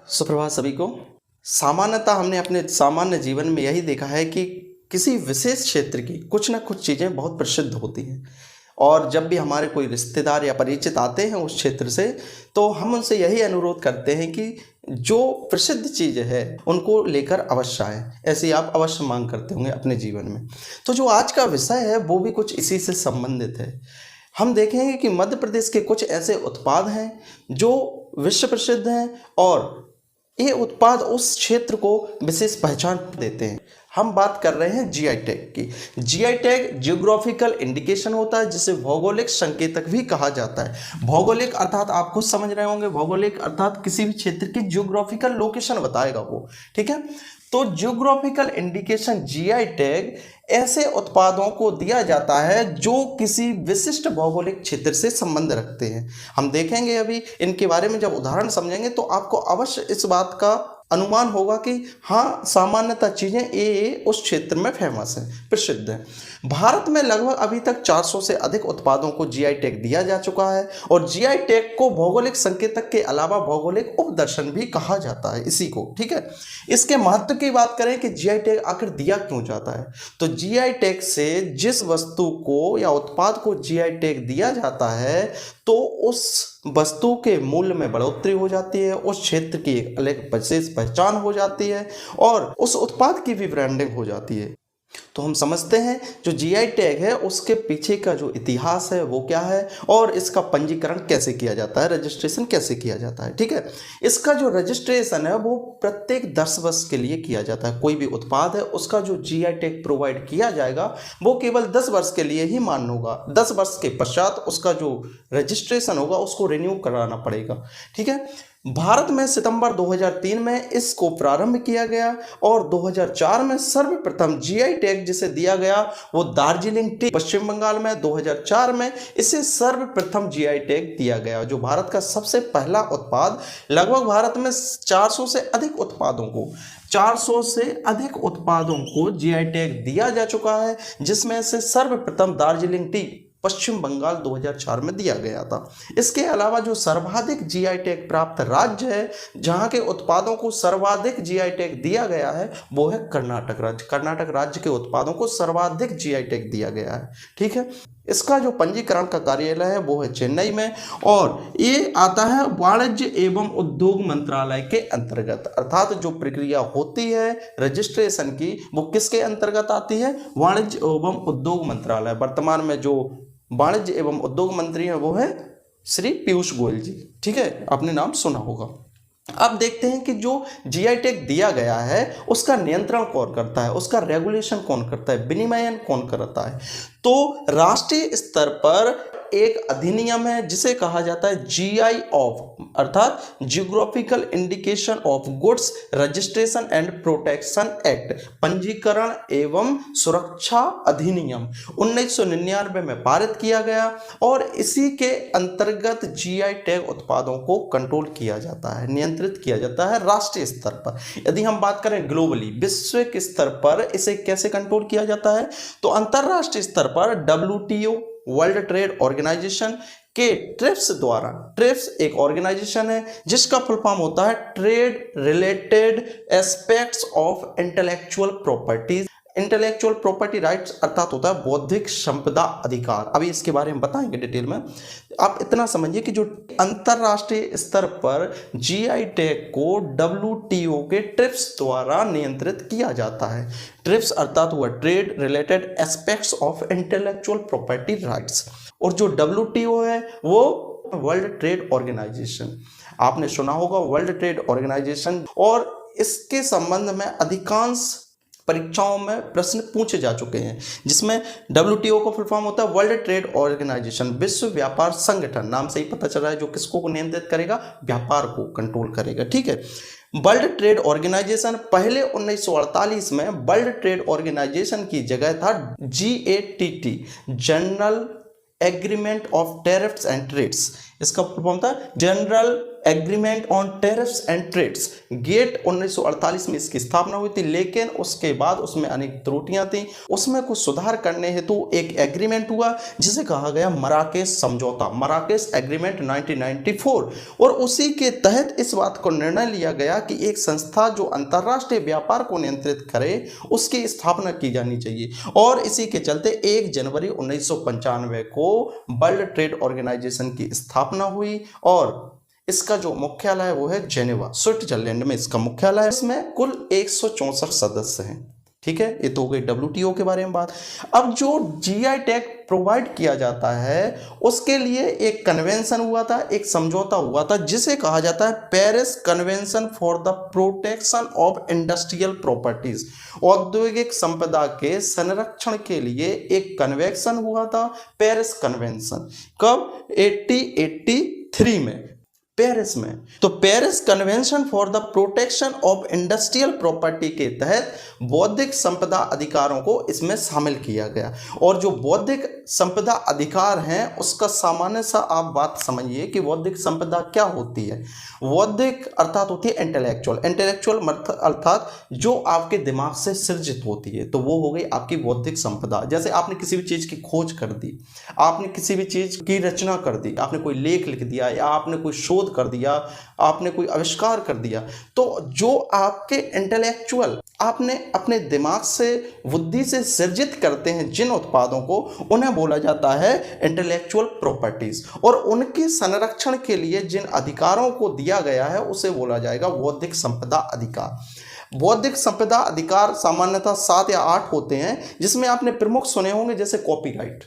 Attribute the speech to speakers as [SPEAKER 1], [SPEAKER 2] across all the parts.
[SPEAKER 1] सुप्रभात सभी को। सामान्यतः हमने अपने सामान्य जीवन में यही देखा है कि किसी विशेष क्षेत्र की कुछ ना कुछ चीज़ें बहुत प्रसिद्ध होती हैं और जब भी हमारे कोई रिश्तेदार या परिचित आते हैं उस क्षेत्र से, तो हम उनसे यही अनुरोध करते हैं कि जो प्रसिद्ध चीज़ है उनको लेकर अवश्य आएँ। ऐसी आप अवश्य मांग करते होंगे अपने जीवन में। तो जो आज का विषय है वो भी कुछ इसी से संबंधित है। हम देखेंगे कि मध्य प्रदेश के कुछ ऐसे उत्पाद हैं जो विश्व प्रसिद्ध हैं और ये उत्पाद उस क्षेत्र को विशेष पहचान देते हैं। हम बात कर रहे हैं जीआई टैग की। जीआई टैग जियोग्राफिकल इंडिकेशन होता है, जिसे भौगोलिक संकेतक भी कहा जाता है। भौगोलिक अर्थात आप खुद समझ रहे होंगे, भौगोलिक अर्थात किसी भी क्षेत्र की जियोग्राफिकल लोकेशन बताएगा वो, ठीक है। तो जियोग्राफिकल इंडिकेशन जीआई टैग ऐसे उत्पादों को दिया जाता है जो किसी विशिष्ट भौगोलिक क्षेत्र से संबंध रखते हैं। हम देखेंगे अभी इनके बारे में, जब उदाहरण समझेंगे तो आपको अवश्य इस बात का अनुमान होगा कि हाँ, सामान्यतः चीज़ें ये उस क्षेत्र में फेमस है, प्रसिद्ध है। भारत में लगभग अभी तक 400 से अधिक उत्पादों को जीआई टैग दिया जा चुका है और जीआई टैग को भौगोलिक संकेतक के अलावा भौगोलिक उपदर्शन भी कहा जाता है इसी को, ठीक है। इसके महत्व की बात करें कि जीआई टैग आखिर दिया क्यों जाता है, तो जीआई टैग से जिस वस्तु को या उत्पाद को जीआई टैग दिया जाता है तो उस वस्तु के मूल्य में बढ़ोतरी हो जाती है, उस क्षेत्र की एक अलग विशेष पहचान हो जाती है और उस उत्पाद की भी ब्रांडिंग हो जाती है। तो हम समझते हैं जो जीआई टैग है उसके पीछे का जो इतिहास है वो क्या है और इसका पंजीकरण कैसे किया जाता है, रजिस्ट्रेशन कैसे किया जाता है, ठीक है। इसका जो रजिस्ट्रेशन है वो प्रत्येक 10 वर्ष के लिए किया जाता है। कोई भी उत्पाद है उसका जो जीआई टैग प्रोवाइड किया जाएगा वो केवल 10 वर्ष के लिए ही मान्य होगा। 10 वर्ष के पश्चात उसका जो रजिस्ट्रेशन होगा उसको रिन्यू कराना पड़ेगा, ठीक है। भारत में सितंबर 2003 में इसको प्रारंभ किया गया और 2004 में सर्वप्रथम जीआई टैग जिसे दिया गया वो दार्जिलिंग टी पश्चिम बंगाल में 2004 में इसे सर्वप्रथम जीआई टैग दिया गया, जो भारत का सबसे पहला उत्पाद। लगभग भारत में 400 से अधिक उत्पादों को जीआई टैग दिया जा चुका है, जिसमें से सर्वप्रथम दार्जिलिंग टी पश्चिम बंगाल 2004 में दिया गया था। इसके अलावा जो सर्वाधिक जीआई टैग प्राप्त राज्य है जहां के उत्पादों को सर्वाधिक जीआई टैग दिया गया है वो है कर्नाटक राज्य। कर्नाटक राज्य के उत्पादों को सर्वाधिक जीआई टैग दिया गया है, ठीक है। इसका जो पंजीकरण का कार्यालय है वो है चेन्नई में और ये आता है वाणिज्य एवं उद्योग मंत्रालय के अंतर्गत। अर्थात जो प्रक्रिया होती है रजिस्ट्रेशन की वो किसके अंतर्गत आती है, वाणिज्य एवं उद्योग मंत्रालय। वर्तमान में जो वाणिज्य एवं उद्योग मंत्री हैं वो है श्री पीयूष गोयल जी, ठीक है, आपने नाम सुना होगा। अब देखते हैं कि जो जीआई टैग दिया गया है उसका नियंत्रण कौन करता है, उसका रेगुलेशन कौन करता है, विनियमन कौन करता है। तो राष्ट्रीय स्तर पर एक अधिनियम है जिसे कहा जाता है जीआई ऑफ, अर्थात geographical indication of goods registration and protection act, पंजीकरण एवं सुरक्षा अधिनियम 1999 में पारित किया गया और इसी के अंतर्गत जीआई टैग उत्पादों को कंट्रोल किया जाता है, नियंत्रित किया जाता है राष्ट्रीय स्तर पर। यदि हम बात करें ग्लोबली, विश्व के स्तर पर इसे कैसे कंट्रोल किया जाता है, तो अंतरराष्ट्रीय स्तर पर डब्ल्यूटीओ वर्ल्ड ट्रेड ऑर्गेनाइजेशन के ट्रिप्स द्वारा, ट्रिप्स एक ऑर्गेनाइजेशन है जिसका फुल फॉर्म होता है trade related aspects of intellectual properties. Intellectual property rights अर्थात होता है बौद्धिक संपदा अधिकार। अभी इसके बारे में बताएंगे डिटेल में। आप इतना समझिए कि जो अंतरराष्ट्रीय स्तर पर जीआई टैग को डब्ल्यूटीओ के ट्रिप्स द्वारा नियंत्रित किया जाता है। ट्रिप्स अर्थात हुआ trade related aspects of intellectual property rights और जो डब्ल्यूटीओ है वो वर्ल्ड ट्रेड ऑर्गेनाइजेशन, आपने सुना होगा वर्ल्ड ट्रेड ऑर्गेनाइजेशन। और इसके संबंध में अधिकांश परीक्षाओं में प्रश्न पूछे जा चुके हैं, जिसमें डब्ल्यूटीओ का फुल फॉर्म होता है वर्ल्ड ट्रेड ऑर्गेनाइजेशन, विश्व व्यापार संगठन। नाम से ही पता चल रहा है जो किसको नियंत्रित करेगा, व्यापार को कंट्रोल करेगा, ठीक है। वर्ल्ड ट्रेड ऑर्गेनाइजेशन पहले 1948 में वर्ल्ड ट्रेड ऑर्गेनाइजेशन की जगह था GATT, general agreement of tariffs and trades. इसका फुल फॉर्म था general agreement on tariffs and trades. GATT 1948 में इसकी स्थापना हुई थी, लेकिन उसके बाद उसमें अनेक त्रुटियां थी। उसमें कुछ सुधार करने हेतु एक एग्रीमेंट हुआ जिसे कहा गया मराकेश समझौता, मराकेश एग्रीमेंट 1994। और उसी के तहत इस बात को निर्णय लिया गया कि एक संस्था जो अंतर्राष्ट्रीय व्यापार को नियंत्रित करे उसकी स्थापना की जानी चाहिए। और इसी के चलते 1 जनवरी 1995 को वर्ल्ड ट्रेड ऑर्गेनाइजेशन की स्थापना हुई और इसका जो मुख्यालय है वो है जेनेवा, स्विट्जरलैंड में इसका मुख्यालय है। इसमें कुल 164 सदस्य हैं। ठीक है, ये तो हो गई WTO के बारे में बात। अब जो GI टैग प्रोवाइड किया जाता है उसके लिए एक कन्वेंशन हुआ था, एक समझौता हुआ था जिसे कहा जाता है Paris convention for the protection of industrial properties. औद्योगिक संपदा के संरक्षण के लिए एक कन्वेंशन हुआ था, पेरिस कन्वेंशन। कब? 1883 में पेरिस में। तो Paris convention for the protection of industrial property के तहत बौद्धिक संपदा अधिकारों को इसमें शामिल किया गया। और जो बौद्धिक संपदा अधिकार हैं उसका सामान्य सा आप बात समझिए कि बौद्धिक संपदा क्या होती है। बौद्धिक अर्थात होती है इंटेलेक्चुअल, इंटेलेक्चुअल अर्थात जो आपके दिमाग से सृजित होती है, तो वो हो गई आपकी बौद्धिक संपदा। जैसे आपने किसी भी चीज की खोज कर दी, आपने किसी भी चीज की रचना कर दी, आपने कोई लेख लिख दिया या आपने कोई शोध कर दिया, आपने कोई आविष्कार कर दिया, तो जो आपके इंटेलेक्चुअल आपने अपने दिमाग से बुद्धि से सृजित करते हैं जिन उत्पादों को, उन्हें बोला जाता है इंटेलेक्चुअल प्रॉपर्टीज। और उनके संरक्षण के लिए जिन अधिकारों को दिया गया है उसे बोला जाएगा बौद्धिक संपदा अधिकार। बौद्धिक संपदा अधिकार सामान्यतः 7 या 8 होते हैं, जिसमें आपने प्रमुख सुने होंगे जैसे कॉपीराइट।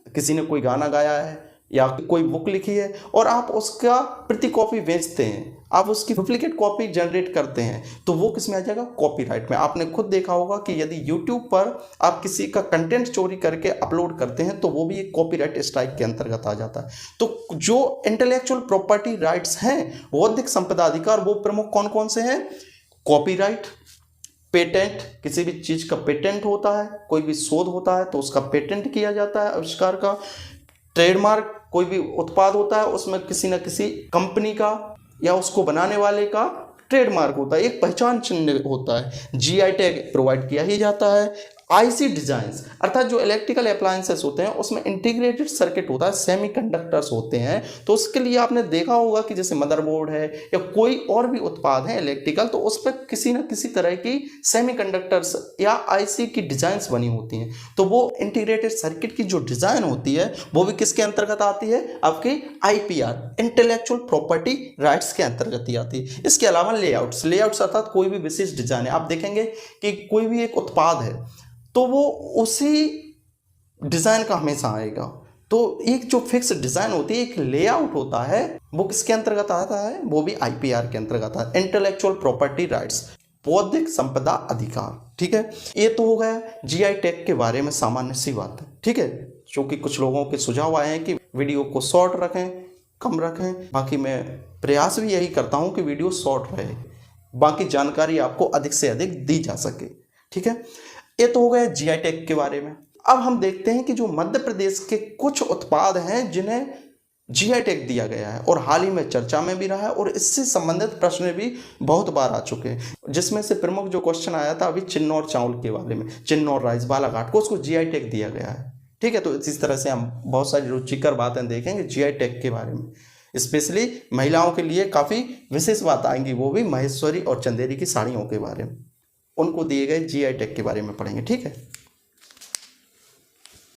[SPEAKER 1] किसी ने कोई गाना गाया है या कोई बुक लिखी है और आप उसका प्रति कॉपी बेचते हैं, आप उसकी डुप्लीकेट कॉपी जनरेट करते हैं, तो वो किस में आ जाएगा? कॉपीराइट में। आपने खुद देखा होगा कि यदि YouTube पर आप किसी का कंटेंट चोरी करके अपलोड करते हैं तो वो भी एक कॉपीराइट स्ट्राइक के अंतर्गत आ जाता है। तो जो इंटेलेक्चुअल प्रॉपर्टी राइट्स हैं, बौद्धिक संपदा अधिकार, वो प्रमुख कौन कौन से हैं? कॉपीराइट, पेटेंट, किसी भी चीज का पेटेंट होता है, कोई भी शोध होता है तो उसका पेटेंट किया जाता है आविष्कार का। ट्रेडमार्क, कोई भी उत्पाद होता है उसमें किसी न किसी कंपनी का या उसको बनाने वाले का ट्रेडमार्क होता है, एक पहचान चिन्ह होता है। GI टैग प्रोवाइड किया ही जाता है। IC डिजाइंस अर्थात जो इलेक्ट्रिकल अप्लायंसेस होते हैं उसमें इंटीग्रेटेड सर्किट होता है, सेमीकंडक्टर्स होते हैं, तो उसके लिए आपने देखा होगा कि जैसे मदरबोर्ड है या कोई और भी उत्पाद है इलेक्ट्रिकल, तो उस पर किसी न किसी तरह की सेमीकंडक्टर्स या IC की डिजाइंस बनी होती हैं। तो वो इंटीग्रेटेड सर्किट की जो डिजाइन होती है वो भी किसके अंतर्गत आती है? आपकी IPR, इंटेलेक्चुअल प्रॉपर्टी राइट्स के अंतर्गत ही आती है। इसके अलावा लेआउट्स, लेआउट्स अर्थात कोई भी विशेष डिजाइन है। आप देखेंगे कि कोई भी एक उत्पाद है तो वो उसी डिजाइन का हमेशा आएगा। तो एक जो फिक्स डिजाइन होती है, एक लेआउट होता है, वो किसके अंतर्गत आता है? वो भी IPR के अंतर्गत आता है, इंटेलेक्चुअल प्रॉपर्टी राइट्स, बौद्धिक संपदा अधिकार। ठीक है, ये तो हो गया GI टैग के बारे में सामान्य सी बात है। ठीक है, क्योंकि कुछ लोगों के सुझाव आए हैं कि वीडियो को शॉर्ट रखें, कम रखें, बाकी मैं प्रयास भी यही करता हूं कि वीडियो शॉर्ट रहे, बाकी जानकारी आपको अधिक से अधिक दी जा सके। ठीक है, ये तो हो गया GI टैग के बारे में। अब हम देखते हैं कि जो मध्य प्रदेश के कुछ उत्पाद हैं जिन्हें GI टैग दिया गया है और हाल ही में चर्चा में भी रहा है और इससे संबंधित प्रश्न भी बहुत बार आ चुके हैं, जिसमें से प्रमुख जो क्वेश्चन आया था अभी चिन्नौर चावल के बारे में, चिन्नौर राइस बालाघाट को, उसको GI टैग दिया गया है। ठीक है, तो इस तरह से हम बहुत सारी रुचिकर बातें देखेंगे GI टैग के बारे में। स्पेशली महिलाओं के लिए काफ़ी विशेष बात आएंगी, वो भी महेश्वरी और चंदेरी की साड़ियों के बारे में, उनको दिए गए GI टैग के बारे में पढ़ेंगे। ठीक है।